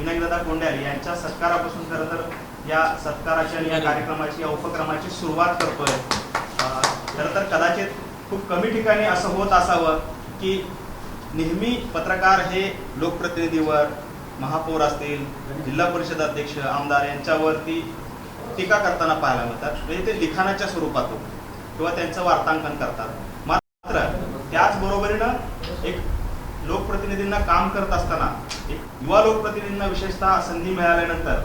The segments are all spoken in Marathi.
विनायकदादा कोंड्याल यांच्या सत्कारापासून खरं तर या सत्काराच्या आणि या कार्यक्रमाची या उपक्रमाची सुरुवात करतोय। खरं तर कदाचित खूप कमी ठिकाणी असं होत असावं की नेहमी पत्रकार हे लोकप्रतिनिधीवर, महापौर असतील, जिल्हा परिषद अध्यक्ष, आमदार यांच्यावरती टीका करताना पाहायला मिळतात, म्हणजे ते लिखाणाच्या स्वरूपातून किंवा त्यांचं वार्तांकन करतात। मात्र त्याचबरोबरीनं एक लोकप्रतिनिधींना काम करत असताना एक युवा लोकप्रतिनिधींना विशेषतः संधी मिळाल्यानंतर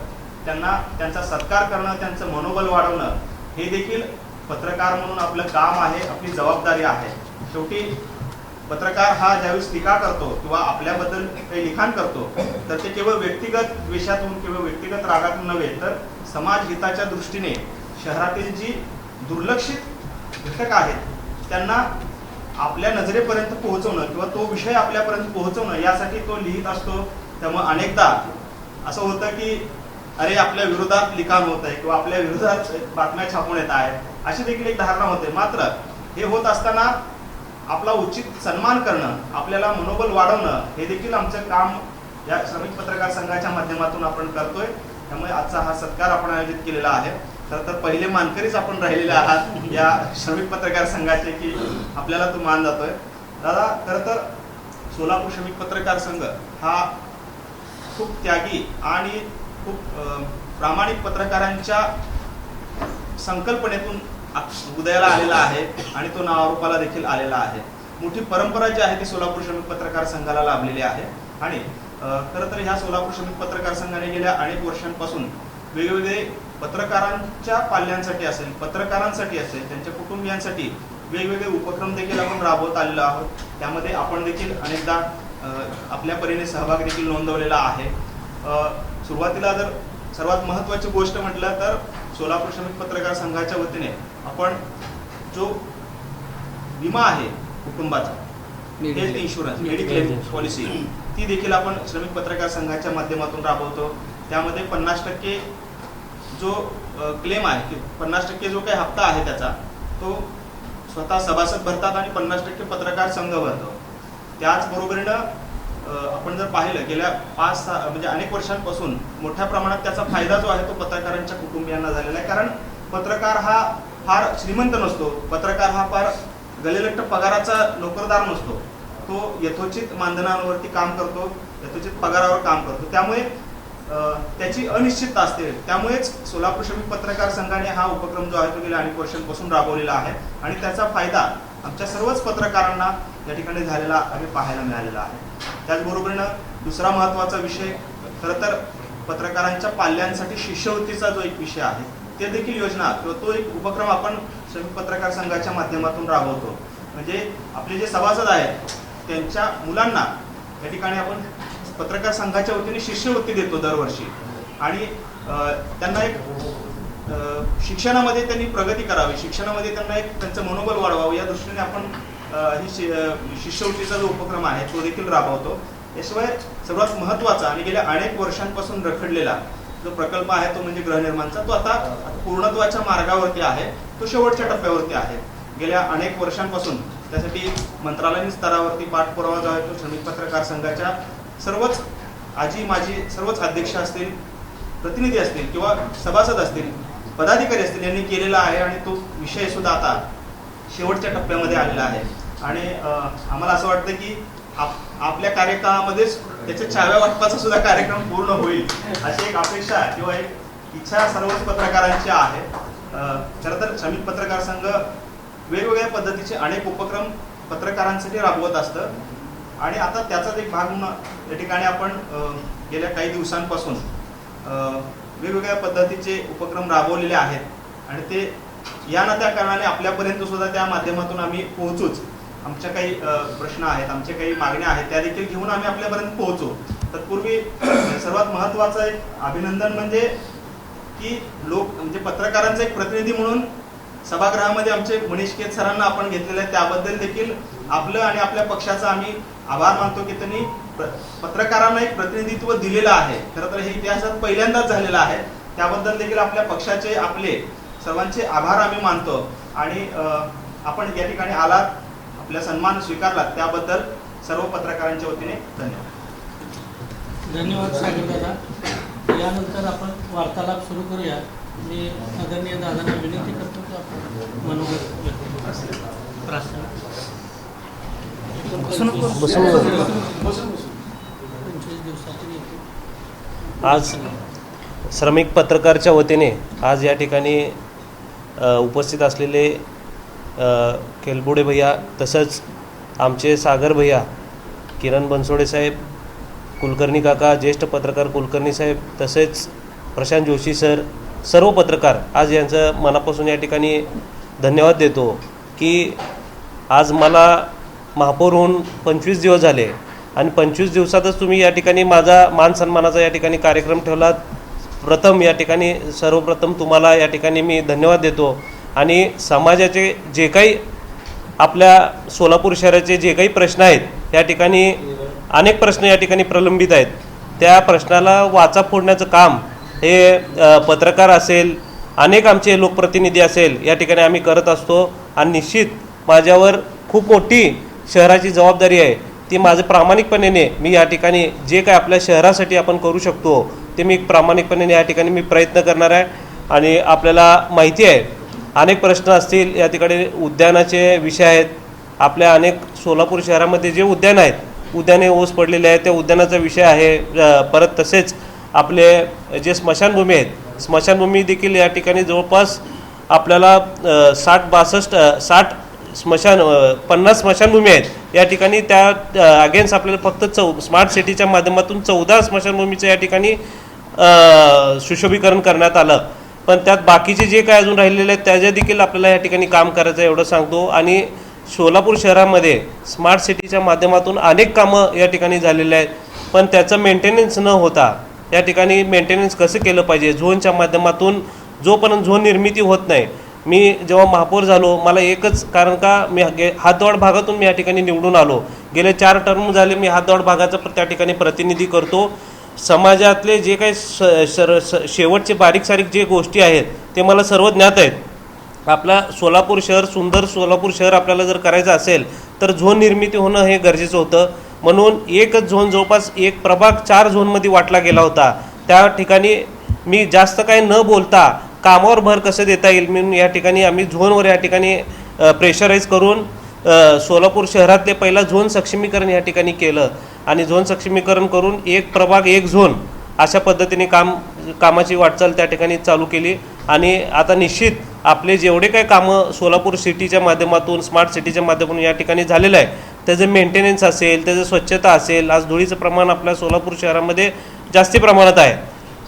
त्यांना त्यांचा सत्कार करणं, त्यांचं मनोबल वाढवणं हे देखील पत्रकार म्हणून आपलं काम आहे, आपली जबाबदारी आहे। शेवटी पत्रकार हा ज्यावेळेस टीका करतो किंवा आपल्याबद्दल काही लिखाण करतो तर ते केवळ व्यक्तिगत द्वेषातून किंवा व्यक्तिगत रागातून नव्हे तर समाज हिताच्या दृष्टीने शहरातील जी दुर्लक्षित घटक आहेत त्यांना आपल्या नजरेपर्यंत पोहोचवणं किंवा तो विषय आपल्यापर्यंत पोहोचवणं यासाठी तो लिहित असतो। त्यामुळे अनेकदा असं होतं की अरे आपल्या विरोधात लिखाण होत आहे किंवा आपल्या विरोधात बातम्या छापून येत आहेत, अशी देखील एक धारणा होते। मात्र हे होत असताना आपला उचित सन्मान करणं, आपल्याला मनोबल वाढवणं हे देखील आमचं काम या श्रमिक पत्रकार संघाच्या माध्यमातून आपण करतोय। त्यामुळे आजचा हा सत्कार आपण आयोजित केलेला आहे। खरं तर पहिले मानकरीच आपण राहिलेले आहात या श्रमिक पत्रकार संघाचे की आपल्याला तो मान जातोय। दादा, खरं तर सोलापूर श्रमिक पत्रकार संघ हा खूप त्यागी आणि खूप प्रामाणिक पत्रकारांच्या संकल्पनेतून उदयाला आलेला आहे आणि तो नावारूपाला देखील आलेला आहे। मोठी परंपरा जी आहे ती सोलापूर श्रमिक पत्रकार संघाला लाभलेली आहे आणि खरं तर ह्या सोलापूर श्रमिक पत्रकार संघाने गेल्या अनेक वर्षांपासून वेगवेगळे पत्रकारांच्या पाल्यांसाठी असेल, पत्रकारांसाठी असेल, त्यांच्या कुटुंबियांसाठी वेगवेगळे उपक्रम देखील आपण राबवत आलेलो आहोत। त्यामध्ये आपण देखील अनेकदा आपल्या परीने सहभाग देखील नोंदवलेला आहे। सुरुवातीला जर सर्वात महत्त्वाची गोष्ट म्हटलं तर सोलापूर श्रमिक पत्रकार संघाच्या वतीने आपण जो विमा आहे कुटुंबाचा, हेल्थ इन्शुरन्स, मेडिक्लेम पॉलिसी, ती देखील आपण श्रमिक पत्रकार संघाच्या माध्यमातून राबवतो। त्यामध्ये 50% जो क्लेम आहे, 50% जो काही हप्ता आहे त्याचा तो स्वतः सभासद भरतात आणि 50% पत्रकार संघ भरतो। त्याचबरोबरीनं आपण जर पाहिलं गेल्या 5-6 म्हणजे अनेक वर्षांपासून मोठ्या प्रमाणात त्याचा फायदा जो आहे तो पत्रकारांच्या कुटुंबियांना झालेला आहे। कारण पत्रकार हा फार श्रीमंत नसतो, पत्रकार हा फार गलेलट्ट पगाराचा नोकरदार नसतो, तो यथोचित मानधनावरती काम करतो, यथोचित पगारावर काम करतो। त्यामुळे त्याची अनिश्चितता असते। त्यामुळेच सोलापूर श्रमिक पत्रकार संघाने हा उपक्रम जो आहे तो गेल्या अनेक वर्षांपासून राबवलेला आहे आणि त्याचा फायदा आमच्या सर्वच पत्रकारांना या ठिकाणी झालेला आम्ही पाहायला मिळालेला आहे। त्याचबरोबरीनं दुसरा महत्त्वाचा विषय खरं तर पत्रकारांच्या पाल्यांसाठी शिष्यवृत्तीचा जो एक विषय आहे ते देखील योजना किंवा तो एक उपक्रम आपण श्रमिक पत्रकार संघाच्या माध्यमातून राबवतो। म्हणजे आपले जे सभासद आहेत त्यांच्या मुलांना या ठिकाणी आपण पत्रकार संघाच्या वतीने शिष्यवृत्ती देतो दरवर्षी आणि त्यांना एक शिक्षणामध्ये त्यांनी प्रगती करावी, शिक्षणामध्ये त्यांना एक त्यांचं मनोबल वाढवावं या दृष्टीने आपण ही शिष्यवृत्तीचा जो उपक्रम आहे तो देखील राबवतो। याशिवाय सर्वात महत्त्वाचा आणि गेल्या अनेक वर्षांपासून रखडलेला जो प्रकल्प आहे तो म्हणजे गृहनिर्माणचा, तो आता पूर्णत्वाच्या मार्गावरती आहे, तो शेवटच्या टप्प्यावरती आहे। गेल्या अनेक वर्षांपासून त्यासाठी मंत्रालयीन स्तरावरती पाठपुरावा जो आहे तो श्रमिक पत्रकार संघाच्या सर्वच आजी माजी सर्वच अध्यक्ष असतील, प्रतिनिधी असतील किंवा सभासद असतील, पदाधिकारी असतील यांनी केलेला आहे आणि तो विषय सुद्धा आता शेवटच्या टप्प्यामध्ये आलेला आहे। आणि आम्हाला असं वाटतं की आपल्या कार्यकाळामध्येच त्याच्या चाव्या वाटपाचा सुद्धा कार्यक्रम पूर्ण होईल अशी एक अपेक्षा किंवा एक इच्छा सर्वच पत्रकारांची आहे। खरं तर श्रमिक पत्रकार संघ वेगवेगळ्या पद्धतीचे अनेक उपक्रम पत्रकारांसाठी राबवत असतं आणि आता त्याचाच एक भाग म्हणून या ठिकाणी आपण गेल्या काही दिवसांपासून वेगवेगळ्या पद्धतीचे उपक्रम राबवलेले आहेत आणि ते या ना त्या कारणाने आपल्यापर्यंत सुद्धा त्या माध्यमातून आम्ही पोहोचूच। आमच्या काही प्रश्न आहेत, आमच्या काही मागण्या आहेत त्या देखील घेऊन आम्ही आपल्यापर्यंत पोहोचू। तत्पूर्वी सर्वात महत्त्वाचं एक अभिनंदन म्हणजे की म्हणजे पत्रकारांचा एक प्रतिनिधी म्हणून सभागृहामध्ये आमचे मनीष केत सरांना आपण घेतलेलं आहे, त्याबद्दल देखील आपलं आणि आपल्या पक्षाचा आम्ही आभार मानतो की त्यांनी पत्रकारांना एक प्रतिनिधित्व दिलेलं आहे। खरं तर हे इतिहासात पहिल्यांदाच झालेलं आहे, त्याबद्दल देखील आपल्या पक्षाचे आपले सर्वांचे आभार आम्ही मानतो आणि आपण या ठिकाणी आलात, आपला सन्मान स्वीकारलात त्याबद्दल सर्व पत्रकारांच्या वतीने धन्यवाद। धन्यवाद सागर दादा. यानंतर आपण वार्तालाप सुरू करूया. मी आदरणीय दादांना विनंती करतो की आपण मनोगत व्यक्त करू. 25 दिवसातून आज श्रमिक पत्रकारच्या वतीने आज या ठिकाणी उपस्थित असलेले केलबुडे भैया, तसंच आमचे सागर भैया, किरण बनसोडे साहेब, कुलकर्णी काका, ज्येष्ठ पत्रकार कुलकर्णी साहेब, तसेच प्रशांत जोशी सर, सर्व पत्रकार आज यांचं मनापासून या ठिकाणी धन्यवाद देतो की आज मला महापौर होऊन 25 दिवस झाले आणि 25 दिवसातच तुम्ही या ठिकाणी माझा मान सन्मानाचा या ठिकाणी कार्यक्रम ठेवलात. प्रथम या ठिकाणी सर्वप्रथम तुम्हाला या ठिकाणी मी धन्यवाद देतो. आणि समाजाचे जे काही आपल्या सोलापूर शहराचे जे काही प्रश्न आहेत या ठिकाणी अनेक प्रश्न या ठिकाणी प्रलंबित आहेत, त्या प्रश्नाला वाचा फोडण्याचं काम हे पत्रकार असेल, अनेक आमचे लोकप्रतिनिधी असेल या ठिकाणी आम्ही करत असतो. आणि निश्चित माझ्यावर खूप मोठी शहराची जबाबदारी आहे. ती माझं प्रामाणिकपणे मी या ठिकाणी जे काय आपल्या शहरासाठी आपण करू शकतो ते मी प्रामाणिकपणे या ठिकाणी मी प्रयत्न करणार आहे. आणि आपल्याला माहिती आहे अनेक प्रश्न असतील या ठिकाणी, उद्यानाचे विषय आहेत. आपल्या अनेक सोलापूर शहरामध्ये जे उद्यान आहेत, उद्याने ओस पडलेले आहेत, त्या उद्यानाचा विषय आहे. परत तसेच आपले जे स्मशानभूमी आहेत, स्मशानभूमी देखील या ठिकाणी जवळपास आपल्याला 60 50 स्मशानभूमी आहेत या ठिकाणी. त्या अगेन्स्ट आपल्याला फक्त स्मार्ट सिटीच्या माध्यमातून 14 स्मशानभूमीचं या ठिकाणी सुशोभीकरण करण्यात आलं. पण त्यात बाकीचे जे काय अजून राहिलेले आहेत त्याचे देखील आपल्याला या ठिकाणी काम करायचं एवढं सांगतो. आणि सोलापूर शहरामध्ये स्मार्ट सिटीच्या माध्यमातून अनेक कामं या ठिकाणी झालेले आहेत, पण त्याचं मेंटेनन्स न होता या ठिकाणी मेंटेनन्स कसं केलं पाहिजे झोनच्या माध्यमातून, जोपर्यंत झोन निर्मिती होत नाही. मी जेव्हा महापौर झालो मला एकच कारण का मी हातदौड भागातून मी या ठिकाणी निवडून आलो. गेले 4 टर्म झाले मी हातदौड भागाचा त्या ठिकाणी प्रतिनिधी करतो. समाजातले जे काही शेवटचे बारीक सारीक जे गोष्टी आहेत ते मला सर्व ज्ञात आहेत. आपला सोलापूर शहर, सुंदर सोलापूर शहर आपल्याला जर करायचं असेल तर झोन निर्मिती होणं हे गरजेचं होतं. म्हणून एकच झोन, जवळपास एक प्रभाग 4 झोनमध्ये वाटला गेला होता. त्या ठिकाणी मी जास्त काही न बोलता कामावर भर कसं देता येईल म्हणून या ठिकाणी आम्ही झोनवर या ठिकाणी प्रेशराईज करून सोलापूर शहरातले पहिला झोन सक्षमीकरण या ठिकाणी केलं. आणि झोन सक्षमीकरण करून एक प्रभाग एक झोन अशा पद्धतीने कामाची वाटचाल त्या ठिकाणी चालू केली. आणि आता निश्चित आपले जेवढे काही कामं सोलापूर सिटीच्या माध्यमातून, स्मार्ट सिटीच्या माध्यमातून या ठिकाणी झालेलं आहे, त्याचं मेंटेनन्स असेल, त्याचं स्वच्छता असेल, आज धुळीचं प्रमाण आपल्या सोलापूर शहरामध्ये जास्ती प्रमाणात आहे,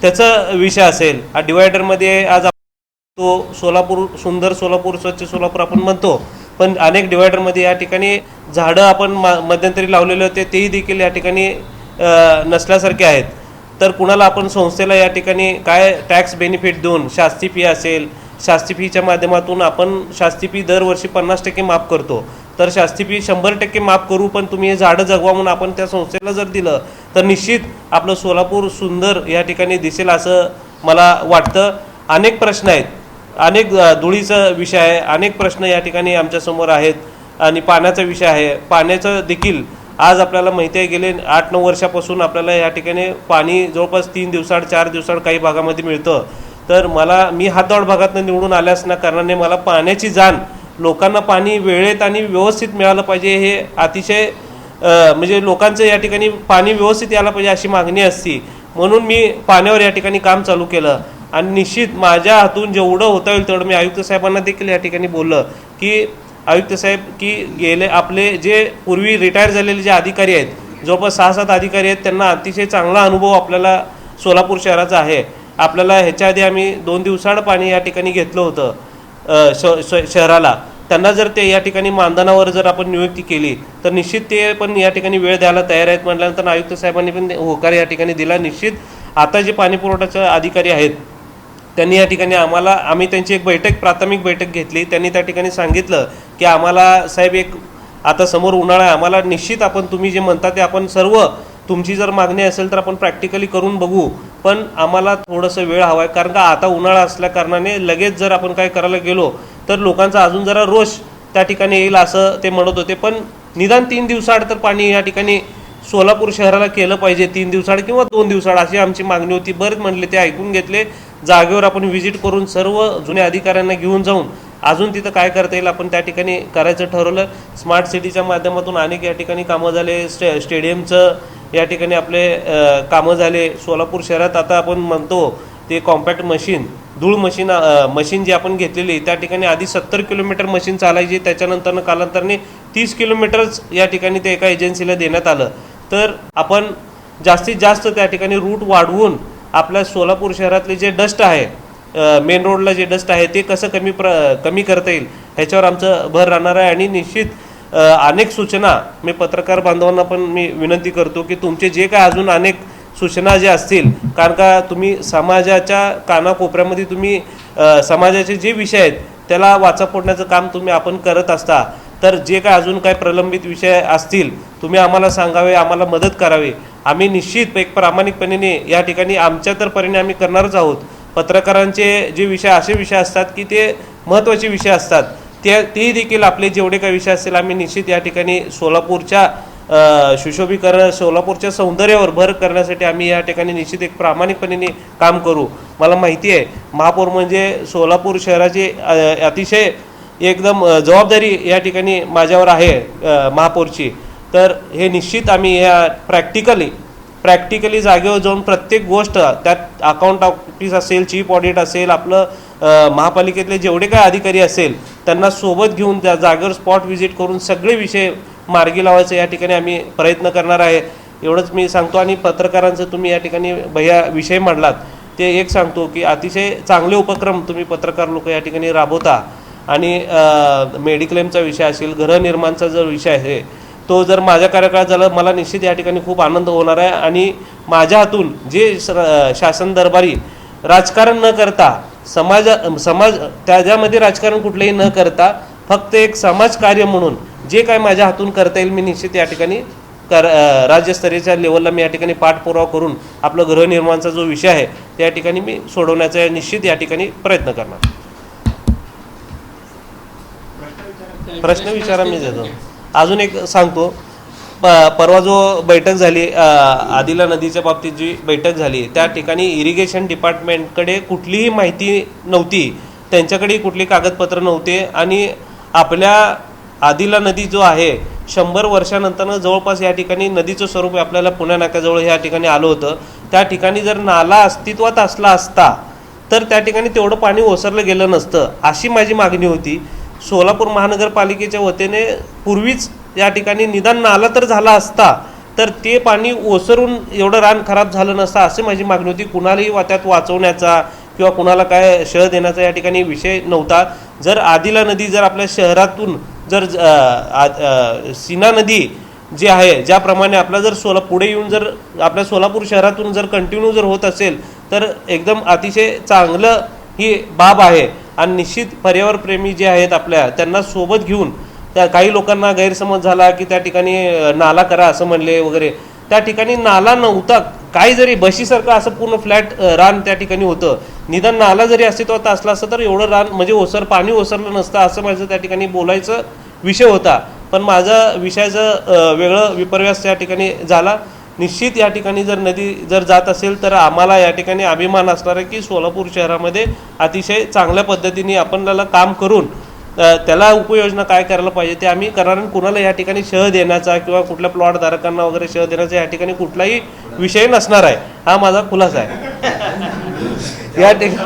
त्याचा विषय असेल. डिवायडरमध्ये आज तो सोलापूर, सुंदर सोलापूर, स्वच्छ सोलापूर आपण म्हणतो, पण अनेक डिवायडरमध्ये या ठिकाणी झाडं आपण मध्यंतरी लावलेले होते तेही देखील या ठिकाणी नसल्यासारखे आहेत. तर कुणाला आपण संस्थेला या ठिकाणी काय टॅक्स बेनिफिट देऊन शास्ती फी असेल, शास्ती फीच्या माध्यमातून आपण शास्ती फी दरवर्षी 50% माफ करतो, तर शास्ती फी 100% माफ करू, पण तुम्ही हे झाडं जगवा म्हणून आपण त्या संस्थेला जर दिलं तर निश्चित आपलं सोलापूर सुंदर या ठिकाणी दिसेल असं मला वाटतं. अनेक प्रश्न आहेत, अनेक धुळीचा विषय आहे, अनेक प्रश्न या ठिकाणी आमच्यासमोर आहेत. आणि पाण्याचा विषय आहे, पाण्याचं देखील आज आपल्याला माहिती आहे गेले 8-9 वर्षापासून आपल्याला या ठिकाणी पाणी जवळपास 3 दिवसाआड 4 दिवसाआड काही भागामध्ये मिळतं. तर मी हातदौड भागातून निवडून आल्यास ना कारणाने मला पाण्याची जाण, लोकांना पाणी वेळेत आणि व्यवस्थित मिळालं पाहिजे हे अतिशय म्हणजे लोकांचं या ठिकाणी पाणी व्यवस्थित यायला पाहिजे अशी मागणी असती. म्हणून मी पाण्यावर या ठिकाणी काम चालू केलं. आणि निश्चित माझ्या हातून जेवढं होता येईल तेवढं मी आयुक्त साहेबांना देखील या ठिकाणी बोललं की आयुक्त साहेब की गेले आपले जे पूर्वी रिटायर झालेले जे अधिकारी आहेत, जवळपास 6-7 अधिकारी आहेत, त्यांना अतिशय चांगला अनुभव आपल्याला सोलापूर शहराचा आहे. आपल्याला ह्याच्या आधी आम्ही 2 दिवसाआड पाणी या ठिकाणी घेतलं होतं शहराला. त्यांना जर ते या ठिकाणी मानधनावर जर आपण नियुक्ती केली तर निश्चित ते पण या ठिकाणी वेळ द्यायला तयार आहेत. म्हटल्यानंतर आयुक्त साहेबांनी पण होकार या ठिकाणी दिला. निश्चित आता जे पाणी पुरवठ्याचे अधिकारी आहेत त्यांनी या ठिकाणी आम्ही त्यांची एक प्राथमिक बैठक घेतली. त्यांनी त्या ठिकाणी सांगितलं की आम्हाला साहेब एक आता समोर उन्हाळा आहे, आम्हाला निश्चित आपण तुम्ही जे म्हणता ते आपण सर्व तुमची जर मागणी असेल तर आपण प्रॅक्टिकली करून बघू, पण आम्हाला थोडंसं वेळ हवा आहे. कारण का आता उन्हाळा असल्या कारणाने लगेच जर आपण काय करायला गेलो तर लोकांचा अजून जरा रोष त्या ठिकाणी येईल असं ते म्हणत होते. पण निदान 3 दिवसाआड तर पाणी या ठिकाणी सोलापूर शहराला केलं पाहिजे 3 दिवसाआड किंवा 2 दिवसाआड अशी आमची मागणी होती. बरेच म्हणले, ते ऐकून घेतले. जागेवर आपण व्हिजिट करून सर्व जुन्या अधिकाऱ्यांना घेऊन जाऊन अजून तिथं काय करता येईल आपण त्या ठिकाणी करायचं ठरवलं. स्मार्ट सिटीच्या माध्यमातून अनेक या ठिकाणी कामं झाले. स्टेडियमचं या ठिकाणी आपले कामं झाले. सोलापूर शहरात आता आपण म्हणतो ते कॉम्पॅक्ट मशीन, धूळ मशीन जी आपण घेतलेली, त्या ठिकाणी आधी 70 किलोमीटर मशीन चालायची, त्याच्यानंतर कालांतराने 30 किलोमीटरच या ठिकाणी ते एका एजन्सीला देण्यात आलं. तर आपण जास्तीत जास्त त्या ठिकाणी रूट वाढवून आपल्या सोलापूर शहरातले जे डस्ट आहे, मेन रोडला जे डस्ट आहे ते कसं कमी करता येईल ह्याच्यावर आमचं भर राहणार आहे. आणि निश्चित अनेक सूचना मी पत्रकार बांधवांना पण मी विनंती करतो की तुमचे जे काय अजून अनेक सूचना ज्या असतील, कारण का तुम्ही समाजाच्या कानाकोपऱ्यामध्ये तुम्ही समाजाचे जे विषय आहेत त्याला वाचा फोडण्याचं काम आपण करत असता. तर जे काय अजून काय प्रलंबित विषय असतील तुम्ही आम्हाला सांगावे, आम्हाला मदत करावी. आम्ही निश्चित एक प्रामाणिकपणे या ठिकाणी आमच्या तर परीने आम्ही करणारच आहोत. पत्रकारांचे जे विषय असे विषय असतात की ते महत्त्वाचे विषय असतात, ते देखील आपले जेवढे काही विषय असतील आम्ही निश्चित या ठिकाणी सोलापूरच्या सुशोभीकरण, सोलापूरच्या सौंदर्यावर भर करण्यासाठी आम्ही या ठिकाणी निश्चित एक प्रामाणिकपणे काम करू. मला माहिती आहे महापौर म्हणजे सोलापूर शहराची अतिशय एकदम जबाबदारी या ठिकाणी माझ्यावर आहे महापौरची. तर हे निश्चित आम्ही या प्रॅक्टिकली जागेवर जाऊन प्रत्येक गोष्ट, त्यात अकाउंट ऑफिस असेल, चीफ ऑडिट असेल, आपलं महापालिकेतले जेवढे काय अधिकारी असेल त्यांना सोबत घेऊन त्या जागेवर स्पॉट व्हिजिट करून सगळे विषय मार्गी लावायचं या ठिकाणी आम्ही प्रयत्न करणार आहे. एवढंच मी सांगतो. आणि पत्रकारांचं तुम्ही या ठिकाणी भैया विषय मांडलात ते एक सांगतो की अतिशय चांगले उपक्रम तुम्ही पत्रकार लोक या ठिकाणी राबवता. आणि मेडिक्लेमचा विषय असेल, गृहनिर्माणचा जो विषय आहे तो जर माझ्या कार्यकाळात झाला मला निश्चित या ठिकाणी खूप आनंद होणार आहे. आणि माझ्या हातून जे शासन दरबारी राजकारण न करता समाज त्याच्यामध्ये राजकारण कुठलंही न करता फक्त एक समाजकार्य म्हणून जे काय माझ्या हातून करता येईल मी निश्चित या ठिकाणी राज्यस्तरीयच्या लेवलला मी या ठिकाणी पाठपुरावा करून आपलं गृहनिर्माणचा जो विषय आहे त्या ठिकाणी मी सोडवण्याचा निश्चित या ठिकाणी प्रयत्न करणार. प्रश्न विचारा मी देतो. अजून एक सांगतो, परवा जो बैठक झाली आदिला नदीच्या बाबतीत जी बैठक झाली त्या ठिकाणी इरिगेशन डिपार्टमेंटकडे कुठलीही माहिती नव्हती, त्यांच्याकडे कुठली कागदपत्र नव्हते. आणि आपल्या आदिला नदी जो आहे 100 वर्षानंतर जवळपास या ठिकाणी नदीचं स्वरूप आपल्याला पुण्या नाक्याजवळ या ठिकाणी आलं होतं. त्या ठिकाणी जर नाला अस्तित्वात असला असता तर त्या ठिकाणी तेवढं पाणी ओसरलं गेलं नसतं, अशी माझी मागणी होती. सोलापूर महानगरपालिकेच्या वतीने पूर्वीच या ठिकाणी निदान नाला तर झाला असता तर ते पाणी ओसरून एवढं रान खराब झालं नसतं अशी माझी मागणी होती. कुणालाही त्यात वाचवण्याचा किंवा कुणाला काय शह देण्याचा या ठिकाणी विषय नव्हता. जर आदिला नदी जर आपल्या शहरातून जर सीना नदी जी आहे ज्याप्रमाणे आपला जर पुढे येऊन जर आपल्या सोलापूर शहरातून जर कंटिन्यू जर होत असेल तर एकदम अतिशय चांगलं ही बाब आहे. आणि निश्चित पर्यावरणप्रेमी जे आहेत आपल्या त्यांना सोबत घेऊन, त्या काही लोकांना गैरसमज झाला की त्या ठिकाणी नाला करा असं म्हणले वगैरे, त्या ठिकाणी नाला नव्हता. काही जरी बशीसारखं असं पूर्ण फ्लॅट रान त्या ठिकाणी होतं, निदान नाला जरी अस्तित्वात असला असतं तर एवढं रान म्हणजे पाणी ओसरलं नसतं असं माझं त्या ठिकाणी बोलायचं विषय होता. पण माझा विषयाचं वेगळं विपर्यास त्या ठिकाणी झाला. निश्चित या ठिकाणी जर नदी जर जात असेल तर आम्हाला या ठिकाणी अभिमान असणार आहे की सोलापूर शहरामध्ये अतिशय चांगल्या पद्धतीने आपल्याला काम करून त्याला उपयोजना काय करायला पाहिजे ते आम्ही करणार. कुणाला या ठिकाणी शह देण्याचा किंवा कुठल्या प्लॉट धारकांना वगैरे शह देण्याचा या ठिकाणी कुठलाही विषय नसणार आहे, हा माझा खुलासा आहे. या ठिकाणी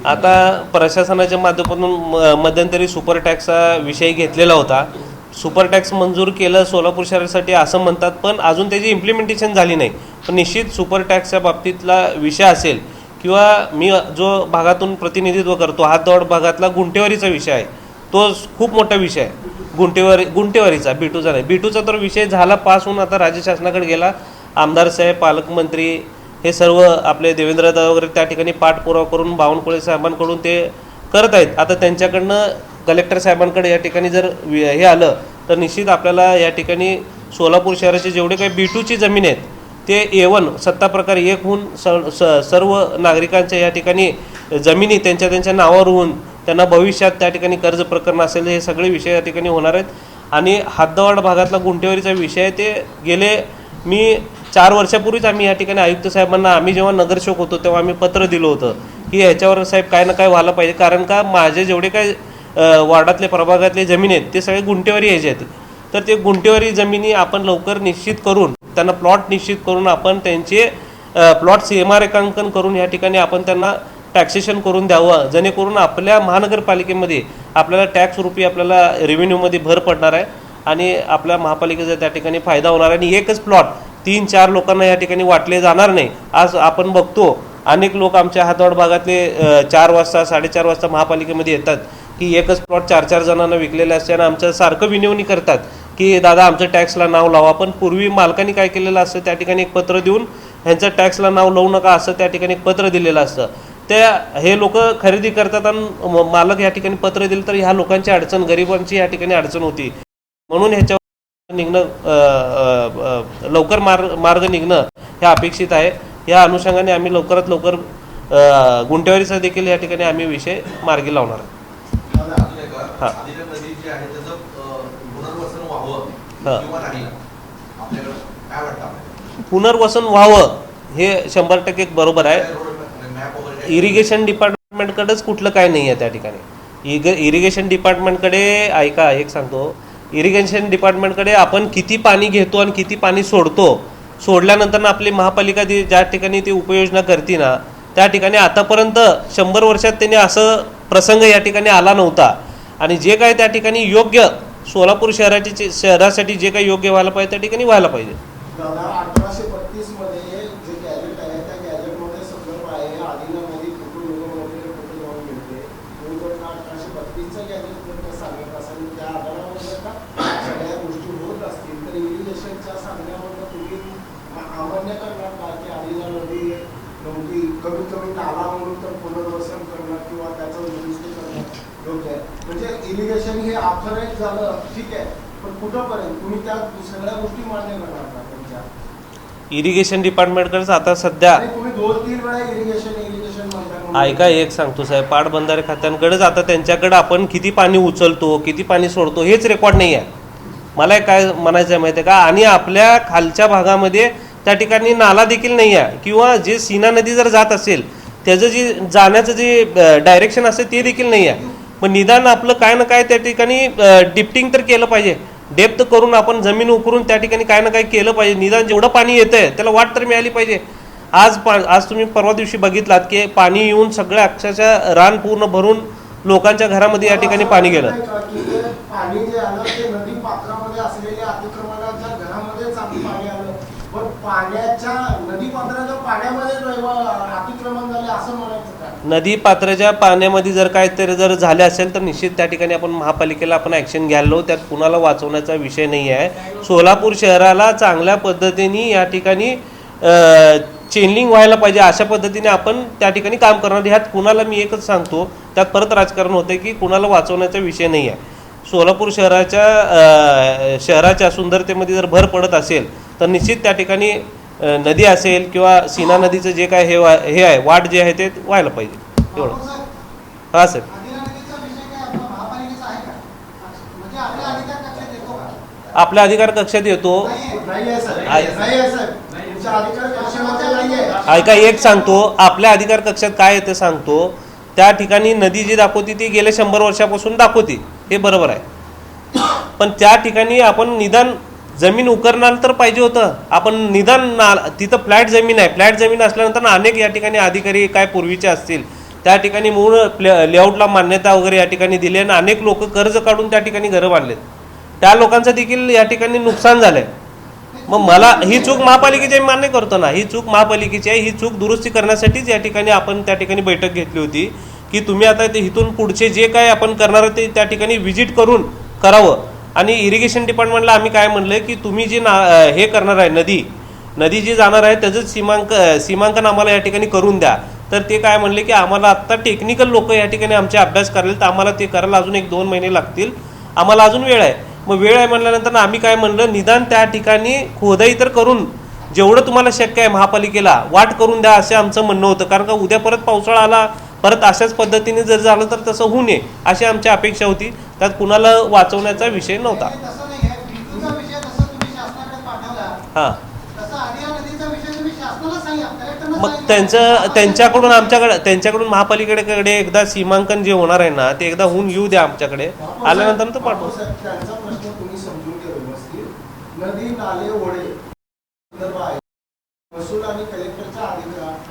आता प्रशासनाच्या माध्यमातून मध्यंतरी सुपर टॅक्सचा विषय घेतलेला होता. सुपर टॅक्स मंजूर केलं सोलापूर शहरासाठी असं म्हणतात, पण अजून त्याची इम्प्लिमेंटेशन झाली नाही. पण निश्चित सुपर टॅक्सच्या बाबतीतला विषय असेल किंवा मी जो भागातून प्रतिनिधित्व करतो हातदौड भागातला गुंटेवारीचा विषय आहे, तो खूप मोठा विषय आहे. गुंटेवारीचा, बिटूचा नाही. बिटूचा तर विषय झाला पास होऊन आता राज्य शासनाकडे गेला. आमदार साहेब, पालकमंत्री हे सर्व आपले देवेंद्रदादा वगैरे त्या ठिकाणी पाठपुरावा करून बावनकुळे साहेबांकडून ते करत आहेत. आता त्यांच्याकडनं कलेक्टर साहेबांकडे या ठिकाणी जर हे आलं तर निश्चित आपल्याला या ठिकाणी सोलापूर शहराचे जेवढे काही बिटूची जमीन आहेत ते A1 सत्ता प्रकार 1 होऊन सर्व नागरिकांच्या या ठिकाणी जमिनी त्यांच्या नावावर होऊन त्यांना भविष्यात त्या ठिकाणी कर्ज प्रकरण असेल हे सगळे विषय या ठिकाणी होणार आहेत. आणि हद्दवाढ भागातला गुंठेवारीचा विषय ते गेले मी 4 वर्षापूर्वीच आम्ही या ठिकाणी आयुक्त साहेबांना आम्ही जेव्हा नगरसेवक होतो तेव्हा आम्ही पत्र दिलं होतं की ह्याच्यावर साहेब काय ना काय व्हायला पाहिजे, कारण का माझे जेवढे काय वार्डातले प्रभागातले जमिनी आहेत ते सगळे गुंठेवारी यायचे आहेत. तर ते गुंठेवारी जमिनी आपण लवकर निश्चित करून त्यांना प्लॉट निश्चित करून आपण त्यांचे प्लॉट सीमारेखांकन करून या ठिकाणी आपण त्यांना टॅक्सेशन करून द्यावं, जेणेकरून आपल्या महानगरपालिकेमध्ये आपल्याला टॅक्स रुपी आपल्याला रेव्हेन्यूमध्ये भर पडणार आहे आणि आपल्या महापालिकेचा त्या ठिकाणी फायदा होणार आहे. आणि एकच प्लॉट 3-4 लोकांना या ठिकाणी वाटले जाणार नाही. आज आपण बघतो अनेक लोक आमच्या हद्दवाढ भागातले 4 वाजता 4:30 वाजता महापालिकेमध्ये येतात की एकच प्लॉट 4-4 जणांना विकलेले असते आणि आमच्या सारखं विनवणी करतात की दादा आमचं टॅक्सला नाव लावा. पण पूर्वी मालकांनी काय केलेलं असतं, त्या ठिकाणी एक पत्र देऊन ह्यांचं टॅक्सला नाव लावू नका असं त्या ठिकाणी एक पत्र दिलेलं असतं. हे लोक खरेदी करतात आणि मालक या ठिकाणी पत्र दिलं तर ह्या लोकांची अडचण, गरिबांची या ठिकाणी अडचण होती. म्हणून ह्याच्यावर निघणं लवकर मार्ग निघणं हे अपेक्षित आहे. या अनुषंगाने आम्ही लवकरात लवकर गुंठेवारीचा देखील या ठिकाणी आम्ही विषय मार्गी लावणार आहे. पुनर्वसन व्हावं हे 100% बरोबर आहे. इरिगेशन डिपार्टमेंटकडेच कुठलं काय नाही आहे त्या ठिकाणी. इरिगेशन डिपार्टमेंटकडे ऐका एक सांगतो, इरिगेशन डिपार्टमेंटकडे आपण किती पाणी घेतो आणि किती पाणी सोडतो, सोडल्यानंतर आपली महापालिका ज्या ठिकाणी ती उपाययोजना करते ना त्या ठिकाणी आतापर्यंत 100 वर्षात त्यांनी असं प्रसंग या ठिकाणी आला नव्हता. आणि जे काय त्या ठिकाणी योग्य सोलापूर शहरासाठी जे काही योग्य व्हायला पाहिजे त्या ठिकाणी व्हायला पाहिजे. 1832 मध्ये जे गॅजेट आहे त्या गॅजेटमध्ये संदर्भ आहे आदिनामध्ये जाऊन मिळते. 1832चं गॅजेट जर ते सांगत असेल त्या आधारावर का सगळ्या गोष्टी होत असतील तर इरिगेशनच्या सांगण्यामध्ये तुम्ही अमान्य करणार का की आदिना नदी नव्हती, कमीत कमी नाला म्हणून तर पुनर्वसन करणं किंवा त्याचं दुरुस्ती करणं योग्य आहे. म्हणजे इरिगेशन हे ऑथराईज झालं ठीक आहे, पण कुठंपर्यंत तुम्ही त्या सगळ्या गोष्टी मान्य करणार का? इरिगेशन डिपार्टमेंटकडेच आता सध्या तुम्ही 2-3 वेळा इरिगेशन म्हणता. ऐका एक सांगतो साहेब, पाटबंधारे खात्यांकडेच आता त्यांच्याकडे आपण किती पाणी उचलतो किती पाणी सोडतो हेच रेकॉर्ड नाही आहे. मला काय म्हणायचं आहे माहिती आहे का, आणि आपल्या खालच्या भागामध्ये त्या ठिकाणी नाला देखील नाही आहे किंवा जे सीना नदी जर जात असेल त्याचं जे जाण्याचं जे डायरेक्शन असेल ते देखील नाही आहे. मग निदान आपलं काय ना काय त्या ठिकाणी डिप्टिंग तर केलं पाहिजे, डेप्थ करून आपण जमीन उकरून त्या ठिकाणी काय ना काय केलं पाहिजे. निदान जेवढं पाणी येतंय त्याला वाट तर मिळाली पाहिजे. आज तुम्ही परवा दिवशी बघितलात की पाणी येऊन सगळ्या अक्षरशः रान पूर्ण भरून लोकांच्या घरामध्ये या ठिकाणी पाणी गेलं. पाणी जे आलं ते नदी पात्रामध्ये असलेल्या अतिक्रमणाच्या घरामध्ये चांगलं पाणी आलं, पण पाण्याच्या नदी पात्राच्या पाण्यामध्ये अतिक्रमण झाले असं म्हणायचं का? नदी पात्राच्या पाण्यामध्ये जर काय तरी जर झाले असेल तर निश्चित त्या ठिकाणी आपण महापालिकेला आपण ॲक्शन घ्यायला, त्यात कुणाला वाचवण्याचा विषय नाही आहे. सोलापूर शहराला चांगल्या पद्धतीने या ठिकाणी चेनलिंग व्हायला पाहिजे अशा पद्धतीने आपण त्या ठिकाणी काम करणार. ह्यात कुणाला मी एकच सांगतो, त्यात परत राजकारण होते की कुणाला वाचवण्याचा विषय नाही आहे. सोलापूर शहराच्या सुंदरतेमध्ये जर भर पडत असेल तर निश्चित त्या ठिकाणी नदी असेल किंवा सीना नदीचं जे काय हे आहे वाट जे आहे ते व्हायला पाहिजे एवढं. हां सर, आपल्या अधिकार कक्षात येतो. ऐका एक सांगतो, आपल्या अधिकार कक्षात काय येतं सांगतो. त्या ठिकाणी नदी जी दाखवती ती गेल्या 100 वर्षापासून दाखवती, हे बरोबर आहे. पण त्या ठिकाणी आपण निदान जमीन उकरणार तर पाहिजे होतं. आपण निदान तिथं फ्लॅट जमीन आहे, फ्लॅट जमीन असल्यानंतर अनेक या ठिकाणी अधिकारी काय पूर्वीचे असतील त्या ठिकाणी मूळ लेआउटला मान्यता वगैरे या ठिकाणी दिली आणि अनेक लोक कर्ज काढून त्या ठिकाणी घरं बांधलेत. त्या लोकांचं देखील या ठिकाणी नुकसान झालंय. मग मला ही चूक महापालिकेची मान्य करतो ना, ही चूक महापालिकेची आहे. ही चूक दुरुस्ती करण्यासाठीच या ठिकाणी आपण त्या ठिकाणी बैठक घेतली होती की तुम्ही आता ते इथून पुढचे जे काय आपण करणार ते त्या ठिकाणी व्हिजिट करून करावं. आणि इरिगेशन डिपार्टमेंटला आम्ही काय म्हणलं की तुम्ही जे हे करणार आहे नदी जी जाणार आहे त्याचं सीमांकन आम्हाला या ठिकाणी करून द्या. तर ते काय म्हणले की आम्हाला आत्ता टेक्निकल लोक या ठिकाणी आमचे अभ्यास करायला, तर आम्हाला ते करायला अजून 1-2 महिने लागतील, आम्हाला अजून वेळ आहे. मग वेळ आहे म्हणल्यानंतर आम्ही काय म्हणलं निदान त्या ठिकाणी खोदाई तर करून जेवढं तुम्हाला शक्य आहे महापालिकेला वाट करून द्या असं आमचं म्हणणं होतं. कारण का उद्या परत पावसाळा आला, परत अशाच पद्धतीने जर झालं तर तसं होऊ नये अशी आमची अपेक्षा होती. त्यात कुणाला वाचवण्याचा विषय नव्हता. तसं नाही आहे. बिंदूचा विषय जसं तुम्ही शासनाकडे पाठवला हां, तसं आदिया नदीचा विषय तुम्ही शासनाला सांगा, कलेक्टरला मग सांगा. त्यांच्याकडून महापालिकेकडे एकदा सीमांकन जे होणार आहे ना ते एकदा होऊन येऊ द्या आमच्याकडे. आल्यानंतर तो पाठवू. त्यांचा प्रश्न तुम्ही समजून घ्या व्यवस्थित. नदी नाले ओढे संदर्भ आहे, महसूल आणि कलेक्टरच्या अधिकारात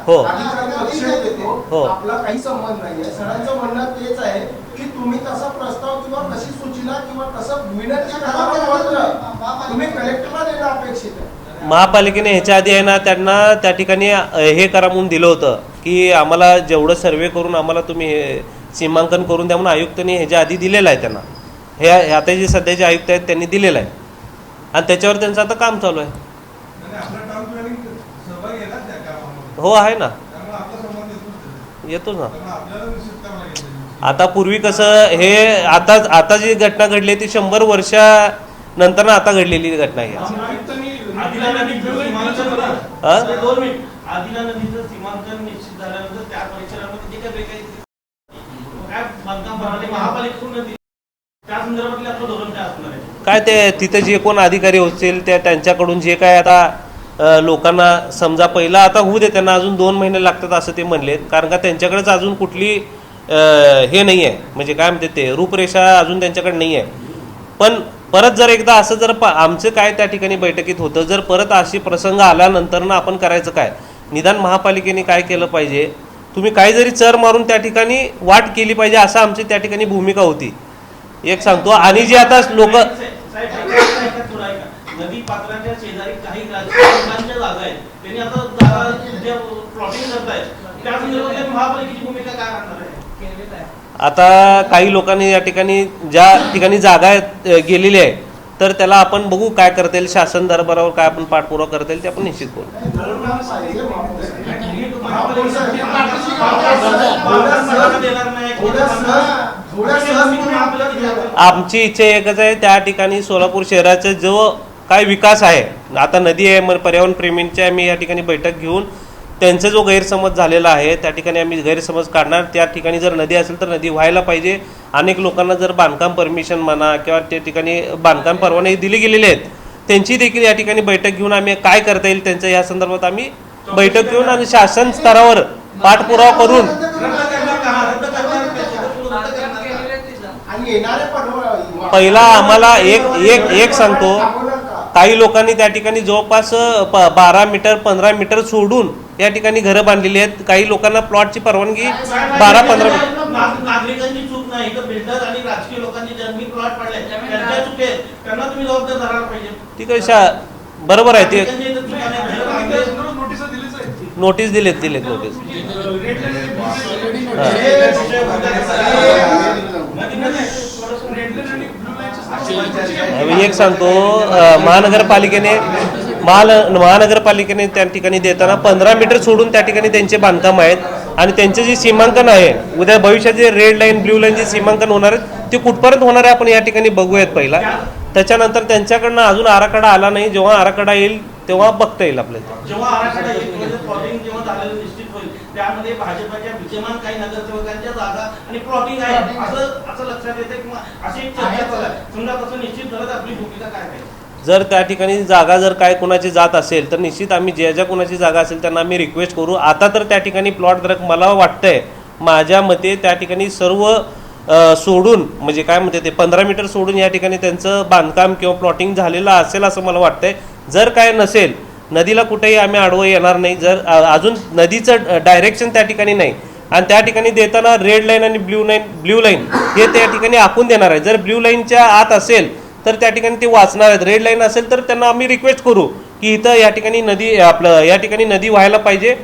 हो. अधिकार लक्ष देतो. हो. आपला काही संबंध नाहीये. सरांचं म्हणणं तेच आहे की तुम्ही तसा प्रस्ताव किंवा तशी सूचना किंवा तसं विनंती करायला पत्र तुम्ही कलेक्टरला देणं अपेक्षित आहे. महापालिकेने ह्याच्या आधी आहे ना त्यांना त्या ठिकाणी हे करा म्हणून दिलं होतं की आम्हाला जेवढं सर्वे करून आम्हाला तुम्ही हे सीमांकन करून द्या म्हणून आयुक्तांनी ह्याच्या आधी दिलेलं आहे त्यांना. हे आता जे सध्याचे आयुक्त आहेत त्यांनी दिलेलं आहे आणि त्याच्यावर त्यांचं आता काम चालू आहे. हो आहे ना, येतोच ना. आता पूर्वी कसं हे आता जी घटना घडली ती 100 वर्षानंतर आता घडलेली घटना आहे. आदिला नदीचं सीमांकन निश्चित झाल्यानंतर त्या परिसरामध्ये जे काही बांधकाम प्रणाली महापालिकेकडून दिली त्या संदर्भातले आपलं धोरण काय असणार आहे? काय ते तिथं जे कोण अधिकारी होतील त्यांच्याकडून जे काय आता लोकांना समजा पहिला आता होऊ दे, त्यांना अजून 2 महिने लागतात असं ते म्हणलेत. कारण का त्यांच्याकडेच अजून कुठली हे नाही आहे, म्हणजे काय म्हणते ते रूपरेषा अजून त्यांच्याकडे नाही आहे. पण परत जर एकदा असं जर आमचं काय त्या ठिकाणी बैठकीत होतं, जर परत अशी प्रसंग आल्यानंतर ना आपण करायचं काय, निदान महापालिकेने काय केलं पाहिजे, तुम्ही काही जरी चर मारून त्या ठिकाणी वाट केली पाहिजे असं आमची त्या ठिकाणी भूमिका होती. एक सांगतो. आणि जे आता लोक नदी पात्राच्या शेजारी काही राजकीय जागा आहेत, त्यांनी आता जागा प्लॉटिंग करतायत, त्या संदर्भात महापालिकेची भूमिका काय असणार आहे? आता काही लोकांनी या ठिकाणी ज्या ठिकाणी जागा गेलेली आहे तर त्याला आपण बघू काय करता येईल, शासन दरबारावर काय आपण पाठपुरावा करता येईल ते आपण निश्चित करू. आमची इच्छा एकच आहे, त्या ठिकाणी सोलापूर शहराचा जो काय विकास आहे, आता नदी आहे, पर्यावरण प्रेमींची आम्ही या ठिकाणी बैठक घेऊन त्यांचा जो गैरसमज झालेला आहे त्या ठिकाणी आम्ही गैरसमज काढणार. त्या ठिकाणी जर नदी असेल तर नदी व्हायला पाहिजे. अनेक लोकांना जर बांधकाम परमिशन म्हणा किंवा त्या ठिकाणी बांधकाम परवाने दिले गेलेले आहेत, त्यांची देखील या ठिकाणी बैठक घेऊन आम्ही काय करता येईल त्यांच्या या संदर्भात आम्ही बैठक घेऊन आणि शासन स्तरावर पाठपुरावा करून पहिला आम्हाला एक सांगतो, काही लोकांनी त्या ठिकाणी जवळपास 12 मीटर 15 मीटर सोडून या ठिकाणी घरं बांधलेली आहेत. काही लोकांना प्लॉटची परवानगी 12-15 नागरिकांची चूक नाही तर बिल्डर आणि राजकीय लोकांनी ज्यांनी प्लॉट पाडले त्यांच्या चुकी आहेत, त्यांना तुम्ही जबाबदार धरायला पाहिजे. ती कशा बरोबर आहे ते नोटीस दिलेत नोटीस. एक सांगतो, महानगरपालिकेने त्या ठिकाणी देताना 15 मीटर सोडून त्या ठिकाणी त्यांचे बांधकाम आहेत आणि त्यांचे जे सीमांकन आहे उद्या भविष्यात जे रेड लाईन ब्ल्यू लाईन जे सीमांकन होणार आहेत ते कुठपर्यंत होणार आहे आपण या ठिकाणी बघूयात पहिला. त्याच्यानंतर त्यांच्याकडनं अजून आराखडा आला नाही, जेव्हा आराखडा येईल तेव्हा बघता येईल आपल्याला. जेव्हा आराखडा येईल जेव्हा झालेलं निश्चित होईल त्यामध्ये भाजपच्या विद्यमान काही नगरसेवकांच्या जागा आणि प्लॉटिंग आहे असं लक्षात येते किंवा अशी चर्चा चालू आहे. समजा तसं निश्चित झालं तर आपली भूमिका काय आहे? जर त्या ठिकाणी जागा जर काय कोणाची जात असेल तर निश्चित आम्ही ज्या कोणाची जागा असेल त्यांना आम्ही रिक्वेस्ट करू. आता तर त्या ठिकाणी प्लॉट जर मला वाटतंय माझ्या मते त्या ठिकाणी सर्व सोडून म्हणजे काय म्हणते ते 15 मीटर सोडून या ठिकाणी त्यांचं बांधकाम किंवा प्लॉटिंग झालेलं असेल असं मला वाटतंय. जर काय नसेल नदीला कुठेही आम्ही आडवं येणार नाही. जर अजून नदीचं डायरेक्शन त्या ठिकाणी नाही आणि त्या ठिकाणी देताना रेड लाईन आणि ब्ल्यू लाईन हे त्या ठिकाणी आखून देणार आहे. जर ब्ल्यू लाईनच्या आत असेल तर त्या ठिकाणी ते वाचणार आहेत. रेड लाईन असेल तर त्यांना आम्ही रिक्वेस्ट करू की इथं या ठिकाणी या ठिकाणी नदी व्हायला पाहिजे.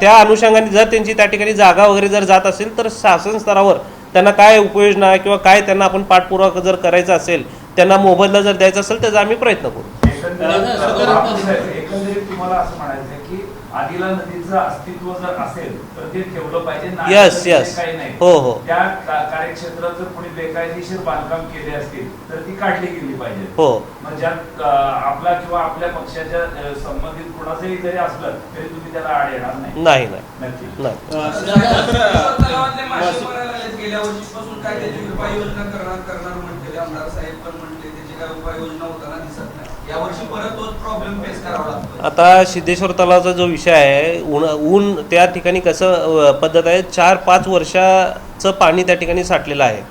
त्या अनुषंगाने जर त्यांची त्या ठिकाणी जागा वगैरे जर जात असेल तर शासन स्तरावर त्यांना काय उपाययोजना किंवा काय त्यांना आपण पाठपुरावा जर करायचा असेल, त्यांना मोबदला जर द्यायचा असेल त्याचा आम्ही प्रयत्न करू. एकंदरीत तुम्हाला असं म्हणायचं की आदिला नदीचं अस्तित्व जर असेल तर ते ठेवलं पाहिजे. Yes, नाही yes. काही नाही. हो, हो. त्या कार्यक्षेत्रात जर कोणी बेकायदेशीर बांधकाम केले असतील तर ती काढली गेली पाहिजे. हो. मग ज्यात आपला किंवा आपल्या पक्षाच्या संबंधित कुणाचंही जरी असलं तरी तुम्ही त्याला आड येणार नाही. नाही नक्की. नाही. तलावातले मासे मारायला लागलेत. गेल्या वर्षीपासून काय त्याची उपाययोजना करणार म्हटले आमदार साहेब पण म्हटले त्याची काय उपाययोजना होताना दिसत नाही. यावर्षी परत तोच प्रॉब्लेम फेस करावा लागतो. आता सिद्धेश्वर तलावाचा जो विषय आहे, ऊन त्या ठिकाणी कसं पद्धत आहे, 4-5 वर्षाचं पाणी त्या ठिकाणी साठलेलं आहे.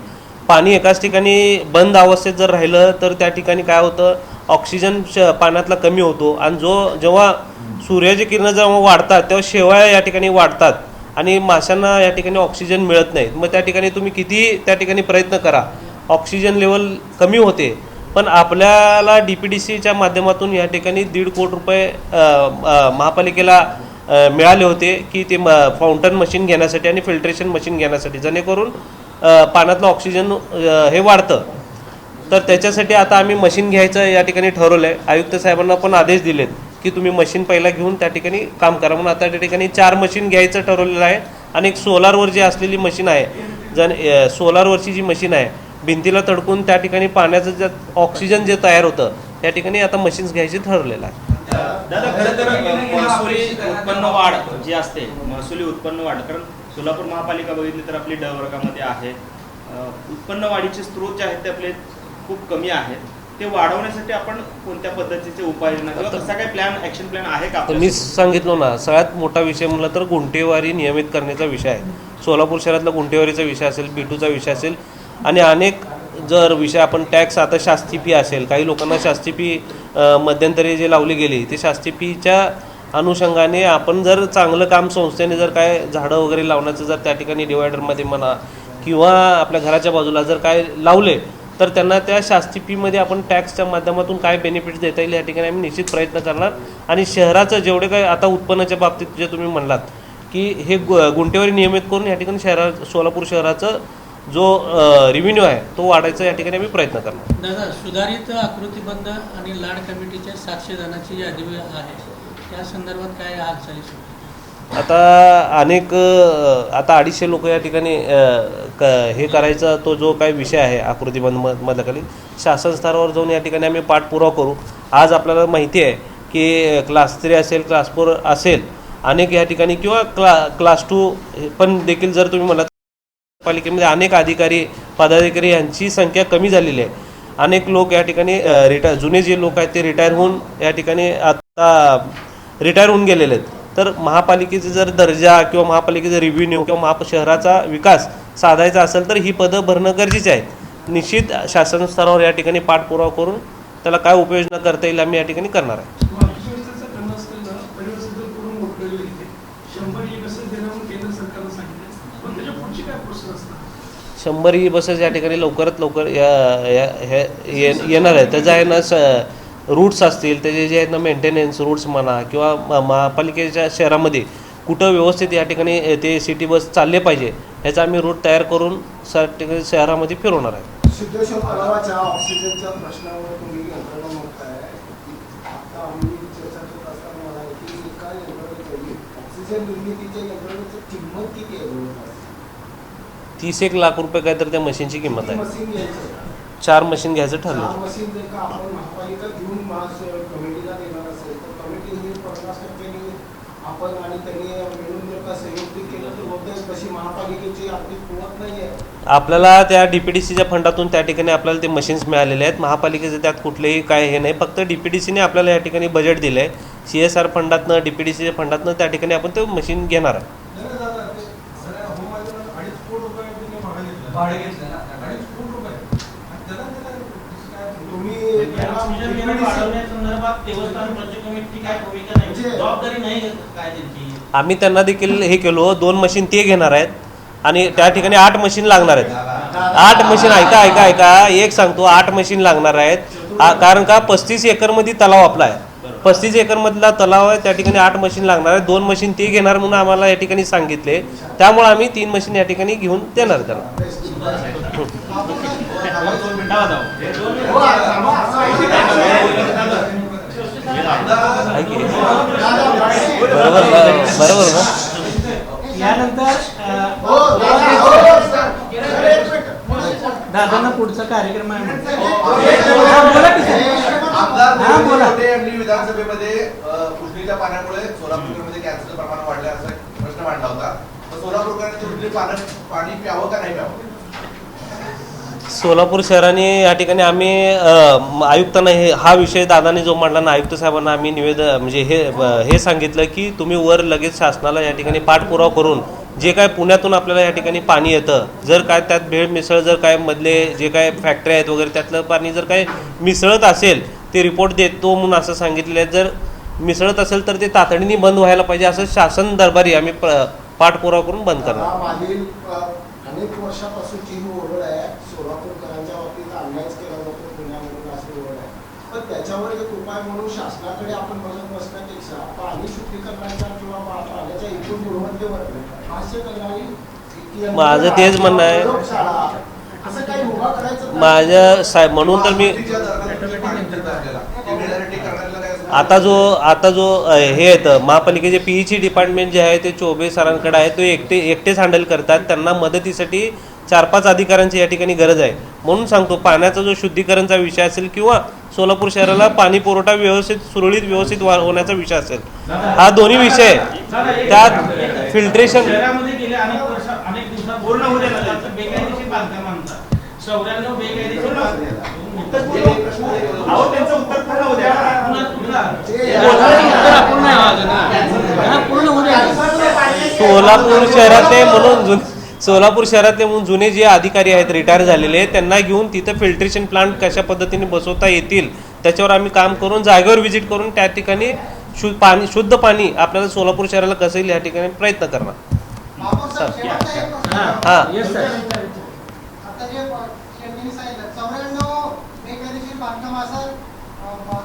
पाणी एकाच ठिकाणी बंद अवस्थेत जर राहिलं तर त्या ठिकाणी काय होतं, ऑक्सिजन पाण्यातला कमी होतो आणि जेव्हा सूर्याची किरणं जेव्हा वाढतात तेव्हा शेवाळ्या या ठिकाणी वाढतात आणि माशांना या ठिकाणी ऑक्सिजन मिळत नाही. मग त्या ठिकाणी तुम्ही किती त्या ठिकाणी प्रयत्न करा, ऑक्सिजन लेवल कमी होते. पण आपल्याला DPDCच्या माध्यमातून या ठिकाणी 1.5 कोटी रुपये महापालिकेला मिळाले होते की ते फाउंटन मशीन घेण्यासाठी आणि फिल्ट्रेशन मशीन घेण्यासाठी, जेणेकरून पाण्यातलं ऑक्सिजन हे वाढतं. तर त्याच्यासाठी आता आम्ही मशीन घ्यायचं या ठिकाणी ठरवलं आहे. आयुक्त साहेबांना पण आदेश दिलेत की तुम्ही मशीन पहिला घेऊन त्या ठिकाणी काम करा म्हणून. आता त्या ठिकाणी 4 मशीन घ्यायचं ठरवलेलं आहे आणि एक सोलारवर जी असलेली मशीन आहे, सोलारवरची जी मशीन आहे, भिंतीला तडकून त्या ठिकाणी पाण्याचं जे ऑक्सिजन जे तयार होतं त्या ठिकाणी आता मशीन्स घ्यायची ठरवलेलं आहे. दादा, खरं तर महसुली उत्पन्न वाढ जी असते, महसुली उत्पन्न वाढ, कारण सोलापूर महापालिका बघितली तर आपली ड वर्गामध्ये आहे. उत्पन्न वाढीचे स्रोत जे आहेत ते आपले खूप कमी आहेत. ते वाढवण्यासाठी आपण कोणत्या पद्धतीचे उपाययोजना किंवा कसा काही प्लॅन, ॲक्शन प्लॅन आहे का? तर मी सांगितलं ना, सगळ्यात मोठा विषय म्हणलं तर गुंठेवारी नियमित करण्याचा विषय आहे. सोलापूर शहरातला गुंठेवारीचा विषय असेल, B2चा विषय असेल आणि अनेक जर विषय आपण टॅक्स, आता शास्ती फी असेल, काही लोकांना शास्ती फी मध्यंतरी जे लावली गेली ते शास्ती फीच्या अनुषंगाने आपण जर चांगलं काम संस्थेने जर काय झाडं वगैरे लावण्याचं जर त्या ठिकाणी डिवायडरमध्ये म्हणा किंवा आपल्या घराच्या बाजूला जर काय लावले तर त्यांना त्या शास्ती फीमध्ये आपण टॅक्सच्या माध्यमातून काय बेनिफिट्स देता येईल या ठिकाणी आम्ही निश्चित प्रयत्न करणार. आणि शहराचं जेवढे काय आता उत्पन्नाच्या बाबतीत जे तुम्ही म्हणलात की हे गुंठेवारी नियमित करून या ठिकाणी सोलापूर शहराचं जो रेव्हेन्यू आहे तो वाढायचा या ठिकाणी आम्ही प्रयत्न करणार. दादा, सुधारित आकृतीबंध आणि लाड कमिटीच्या 700 जणांची यादी आहे, त्या संदर्भात काय हालचाली सुरू? आता अनेक आता 250 लोक या ठिकाणी हे करायचा तो जो काही विषय आहे आकृतीबंध मधल्याखाली शासन स्तरावर जाऊन या ठिकाणी आम्ही पाठपुरावा करू. आज आपल्याला माहिती आहे की क्लास 3 असेल, क्लास 4 असेल, अनेक या ठिकाणी किंवा क्लास 2 पण देखील जर तुम्ही म्हणलात पालिकेमध्ये अनेक अधिकारी पदाधिकारी यांची संख्या कमी झालेली आहे. अनेक लोक या ठिकाणी जुने जे लोक आहेत ते रिटायर होऊन या ठिकाणी आता रिटायर होऊन गेलेले आहेत. तर महापालिकेचा जर दर्जा किंवा महापालिकेचा रेव्हेन्यू किंवा शहराचा विकास साधायचा असेल तर ही पदं भरणं गरजेचे आहे. निश्चित शासन स्तरावर या ठिकाणी पाठपुरावा करून त्याला काय उपाययोजना करता येईल आम्ही या ठिकाणी करणार आहे. 100 बसेस या ठिकाणी लवकरात लवकर येणार आहे. त्याचं आहे ना रूट्स असतील त्याचे जे आहेत ना मेंटेनन्स रूट्स म्हणा किंवा महापालिकेच्या शहरामध्ये कुठं व्यवस्थित या ठिकाणी ते सिटी बस चालले पाहिजे ह्याचा आम्ही रूट तयार करून शहरामध्ये फिरवणार आहे. सिद्धेश्वर तलावाच्या ऑक्सिजनच्या प्रश्नावर तुम्ही यंत्रणा म्हणताय. आता आम्ही चर्चा करत असताना मला की एका यंत्रणेची ऑक्सिजन निर्मितीच्या यंत्रणेची किंमत किती आहे? 30 लाख रुपये काय तर त्या मशीनची किंमत आहे. मशीन घ्यायचं, 4 मशीन घ्यायचं ठरलं. 4 मशीन जर का आपण महापालिका घेऊन कमिटीला देणार असेल तर कमिटीने 50% आपण आणि त्यांनी मिळून जर का सहयोग केलं तर होतं. कशी महापालिकेची आपली कुवत नाही आहे. आपल्याला त्या DPDCच्या फंडातून त्या ठिकाणी आपल्याला ते मशीन्स मिळालेले आहेत. महापालिकेचं त्यात कुठलेही काय हे नाही, फक्त DPDCने आपल्याला या ठिकाणी बजेट दिलं आहे. CSR फंडातनं DPDCच्या फंडातनं त्या ठिकाणी आपण ते मशीन घेणार आहे. भाडे घेतलं ना, 2.5 कोटी रुपये. वाढवण्यासंदर्भात देवस्थान पंचायत कमिटी काय भूमिका नाही, जबाबदारी नाही काय त्यांची? आम्ही त्यांना देखील हे केलो, 2 मशीन ते घेणार आहेत आणि त्या ठिकाणी 8 मशीन लागणार आहेत. 8 मशीन ऐका एक सांगतो, 8 मशीन लागणार आहेत. कारण का 35 एकरमध्ये तलाव आपला आहे. 35 एकरमधला तलाव आहे, त्या ठिकाणी 8 मशीन लागणार आहेत. 2 मशीन ते घेणार म्हणून आम्हाला या ठिकाणी सांगितले. त्यामुळे आम्ही 3 मशीन या ठिकाणी घेऊन देणार त्यांना. आहे की? बरोबर ना? यानंतर हो, दादांना पुढचा कार्यक्रम आहे म्हणतात. आमदार बोला. मोठे यांनी विधानसभेमध्ये उजनीच्या पाण्यामुळे सोलापूरमध्ये कॅन्सरचं प्रमाण वाढलं असा प्रश्न मांडला होता. तर सोलापूरकरांनी उजनी पाणी प्यावं का नाही प्यावं? सोलापूर शहराने या ठिकाणी आम्ही आयुक्तांना हा विषय दादाने जो मांडला ना, आयुक्त साहेबांना आम्ही निवेदन म्हणजे हे सांगितलं की तुम्ही वर लगेच शासनाला या ठिकाणी पाठपुरावा करून जे काय पुण्यातून आपल्याला या ठिकाणी पाणी येतं, जर काय त्यात भेळ मिसळ, जर काय मधले जे काय फॅक्टरी आहेत वगैरे त्यातलं पाणी जर काय मिसळत असेल ते रिपोर्ट देतो म्हणून असं सांगितलेलं आहे. जर मिसळत असेल तर ते तातडीने बंद व्हायला पाहिजे असं शासन दरबारी आम्ही पाठपुरावा करून बंद करणार. मागील अनेक वर्षापासूनची ही ओरड आहे. सोलापूरकरांच्या बाबतीत अन्यायच केला जातो पुण्यामधून अशी ओरड आहे. पण त्याच्यावर एक उपाय म्हणून शासनाकडे आपण बघत बसण्यापेक्षा पाणी शुद्धीकरणाच्या किंवा पाण्याच्या एकूण गुणवत्तेवर भाष्य करणारी माझं तेच म्हणणं आहे. प्रयोगशाळा असं काही उभा करायचं. माझ्या साहेब म्हणून तर मी आता जो हे येतं महापालिकेचे पीईसी डिपार्टमेंट जे आहे ते चौबे सरांकडे आहे, ते एकटेच हँडल करतात. त्यांना मदतीसाठी 4-5 अधिकाऱ्यांची या ठिकाणी गरज आहे. म्हणून सांगतो पाण्याचा जो शुद्धीकरणचा विषय असेल किंवा सोलापूर शहराला पाणी पुरवठा व्यवस्थित होण्याचा विषय असेल, हा दोन्ही विषय त्यात फिल्ट्रेशन शहरामध्ये गेल्या अनेक दिवसात पूर्ण होऊ द्या त्याचं बेकायदेशीर बांधकाम आणतात. 94 बेकायदेशीर अहो त्यांचं उत्तर पूर्ण होऊ द्या. सोलापूर शहरातले म्हणून जुने जे अधिकारी आहेत रिटायर झालेले त्यांना घेऊन तिथं फिल्ट्रेशन प्लांट कशा पद्धतीने बसवता येतील त्याच्यावर आम्ही काम करून जागेवर व्हिजिट करून त्या ठिकाणी शुद्ध पाणी आपल्याला सोलापूर शहराला कसं येईल या ठिकाणी प्रयत्न करणार. महापौर साहेब, शेवटचा एक प्रश्न. हा आता जे शेतकरी सांगितलं 94 बेकायदेशीर बांधकाम असं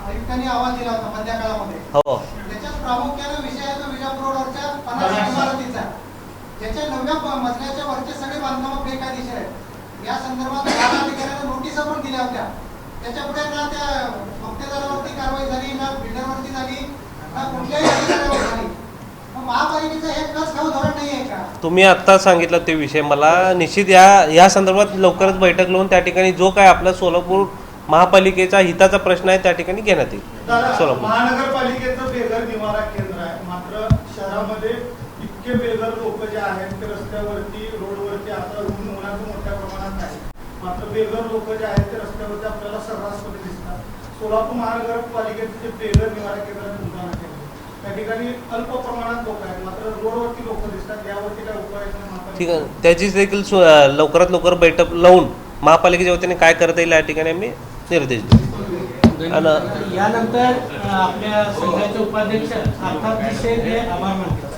आयुक्तांनी अहवाल दिला होता मध्य काळामध्ये. हो, त्याच्यात प्रामुख्याने विषय आहे तो विजापूर रोडवरच्या 50 इमारतीचा, ज्याच्या 9व्या मजल्याच्या वरचे सगळे बांधकाम बेकायदेशीर आहेत. या संदर्भात अधिकाऱ्यांना नोटिसा पण दिल्या होत्या. त्याच्या पुढे ना त्या मक्तेदारावरती कारवाई झाली, ना बिल्डरवरती झाली, ना कुठल्याही अधिकाऱ्यावर झाली. मग महापालिकेचं हे कस खाऊ धोरण नाही आहे का? तुम्ही आत्ता सांगितलं ते विषय मला निश्चित या संदर्भात लवकरच बैठक लावून त्या ठिकाणी जो काय आपला सोलापूर महापालिकेचा हिताचा प्रश्न आहे त्या ठिकाणी घेण्यात येईल. सोलापूर महानगरपालिकेचं बेघर निवारा केंद्र आहे, मात्र शहरामध्ये इतके बेघर लोक जे आहेत ते रस्त्यावरती रोडवरती आता उन्हाचं मोठ्या प्रमाणात आहे. मात्र बेघर लोक जे आहेत ते रस्त्यावरती आपल्याला सर्रासपणे दिसतात. सोलापूर महानगरपालिकेचे जे बेघर निवारा केंद्र आहे उदाहरण केलं त्या ठिकाणी अल्प प्रमाणात लोक आहेत, मात्र रोडवरती लोक दिसतात. यावरती काय उपाय? ठीक आहे, त्याचीच देखील लवकरात लवकर बैठक लावून महापालिकेच्या वतीने काय करता येईल या ठिकाणी आम्ही निर्देश देऊ. आणि यानंतर आपल्या संघाचे उपाध्यक्ष अर्थात शेख हे आभार मानतात.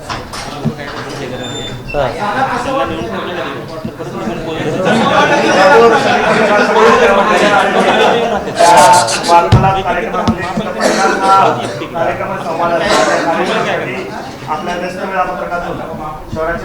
आपल्या व्यस्त वेळापत्रकातून शहराचे